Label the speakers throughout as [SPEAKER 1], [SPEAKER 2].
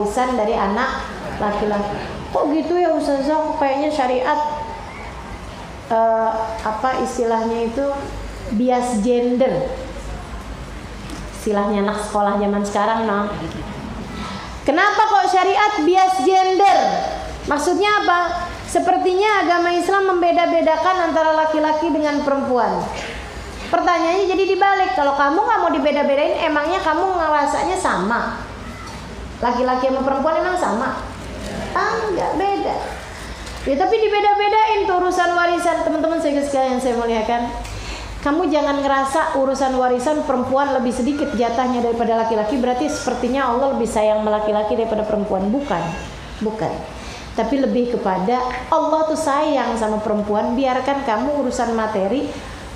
[SPEAKER 1] warisan dari anak laki-laki. Kok gitu ya Ustazah? Kayaknya syariat apa istilahnya itu bias gender. Istilahnya anak sekolah zaman sekarang, nah. Kenapa kok syariat bias gender? Maksudnya apa? Sepertinya agama Islam membeda-bedakan antara laki-laki dengan perempuan. Pertanyaannya jadi dibalik, kalau kamu nggak mau dibeda-bedain, emangnya kamu ngerasanya sama? Laki-laki sama perempuan emang sama? Enggak, beda. Ya tapi dibeda-bedain tuh urusan warisan. Teman-teman saya sekalian saya muliakan, kamu jangan ngerasa urusan warisan perempuan lebih sedikit jatahnya daripada laki-laki, berarti sepertinya Allah lebih sayang sama laki-laki daripada perempuan. Bukan. Tapi lebih kepada Allah tuh sayang sama perempuan, biarkan kamu urusan materi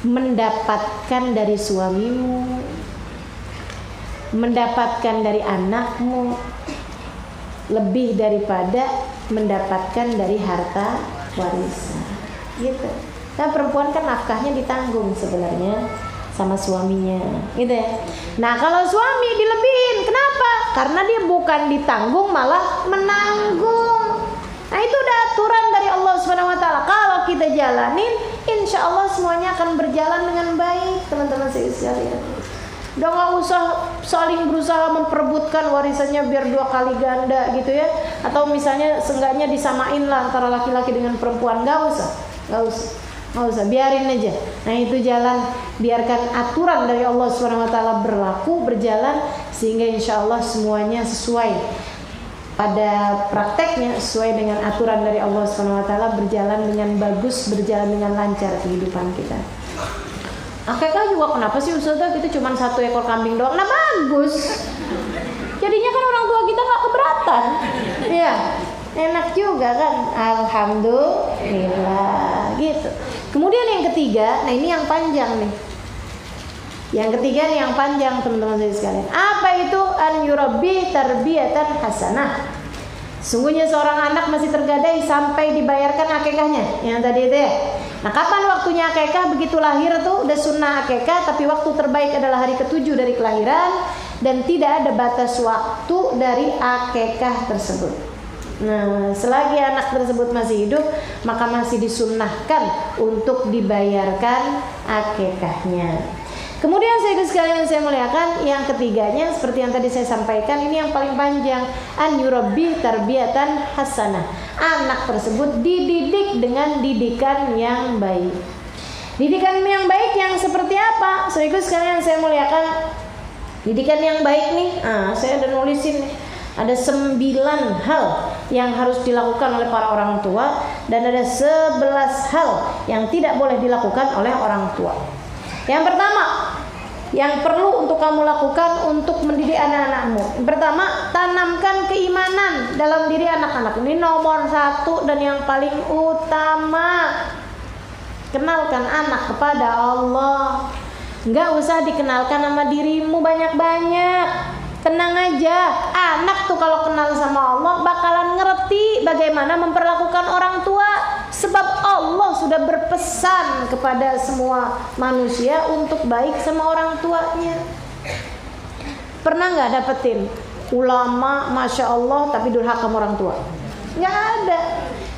[SPEAKER 1] mendapatkan dari suamimu, mendapatkan dari anakmu, lebih daripada mendapatkan dari harta warisan. Gitu. Nah perempuan kan nafkahnya ditanggung sebenarnya sama suaminya, gitu ya. Nah kalau suami dilebihin, kenapa? Karena dia bukan ditanggung malah menanggung. Nah itu udah aturan dari Allah SWT. Kalau kita jalanin, insya Allah semuanya akan berjalan dengan baik, teman-teman sekalian. Udah nggak usah saling berusaha memperebutkan warisannya biar 2 kali ganda gitu ya. Atau misalnya seenggaknya disamain lah antara laki-laki dengan perempuan. Nggak usah, biarin aja. Nah itu jalan, biarkan aturan dari Allah SWT berlaku, berjalan, sehingga insya Allah semuanya sesuai pada prakteknya, sesuai dengan aturan dari Allah SWT, berjalan dengan bagus, berjalan dengan lancar kehidupan kita. Akekah juga kenapa sih Ustazah kita cuma 1 ekor kambing doang? Nah bagus, jadinya kan orang tua kita nggak keberatan, ya enak juga kan, alhamdulillah gitu. Kemudian yang ketiga, nah ini yang panjang nih. Yang ketiga nih yang panjang teman-teman saya sekalian. Apa itu an yurabbi tarbiyatan hasanah? Sungguhnya seorang anak masih tergadai sampai dibayarkan akikahnya. Yang tadi itu ya. Nah kapan waktunya akikah? Begitu lahir tuh udah sunnah akikah, tapi waktu terbaik adalah hari ke-7 dari kelahiran, dan tidak ada batas waktu dari akikah tersebut. Nah selagi anak tersebut masih hidup, maka masih disunnahkan untuk dibayarkan akikahnya. Kemudian sekalian saya muliakan, yang ketiganya seperti yang tadi saya sampaikan, ini yang paling panjang, an yurabbi tarbiyatan hasanah. Anak tersebut dididik dengan didikan yang baik. Didikan yang baik yang seperti apa? Sekalian saya muliakan, didikan yang baik nih, saya udah nulisin nih. Ada 9 hal yang harus dilakukan oleh para orang tua, dan ada 11 hal yang tidak boleh dilakukan oleh orang tua. Yang pertama, yang perlu untuk kamu lakukan untuk mendidik anak-anakmu, yang pertama, tanamkan keimanan dalam diri anak-anak. Ini nomor 1 dan yang paling utama. Kenalkan anak kepada Allah. Nggak usah dikenalkan sama dirimu banyak-banyak. Tenang aja, anak tuh kalau kenal sama Allah bakalan ngerti bagaimana memperlakukan orang tua. Sebab Allah sudah berpesan kepada semua manusia untuk baik sama orang tuanya. Pernah nggak dapetin ulama Masya Allah tapi durhaka sama orang tua? Nggak ada.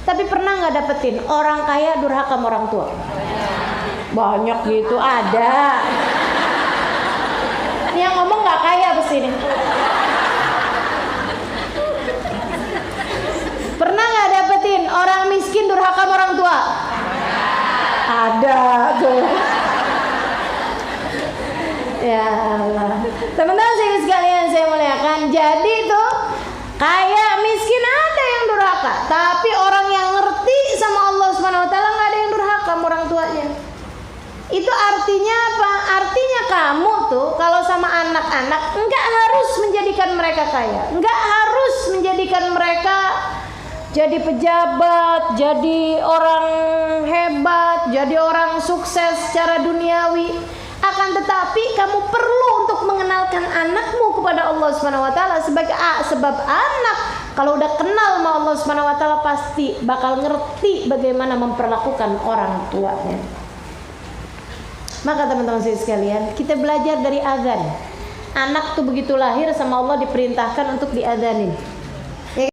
[SPEAKER 1] Tapi pernah nggak dapetin orang kaya durhaka sama orang tua? Banyak gitu, ada. Yang ngomong nggak kaya kesini. Pernah nggak dapetin orang miskin durhaka sama orang tua? Ada tuh. Ya Allah. Teman-teman sekalian saya muliakan, jadi tuh kaya miskin ada yang durhaka, tapi orang yang ngerti sama Allah SWT nggak ada yang durhaka sama orang tuanya. Itu artinya apa? Artinya kamu tuh kalau sama anak-anak enggak harus menjadikan mereka kaya, enggak harus menjadikan mereka jadi pejabat, jadi orang hebat, jadi orang sukses secara duniawi. Akan tetapi kamu perlu untuk mengenalkan anakmu kepada Allah SWT sebagai sebab anak kalau udah kenal sama Allah SWT pasti bakal ngerti bagaimana memperlakukan orang tuanya. Maka teman-teman sekalian, kita belajar dari azan. Anak tuh begitu lahir sama Allah diperintahkan untuk diadzanin.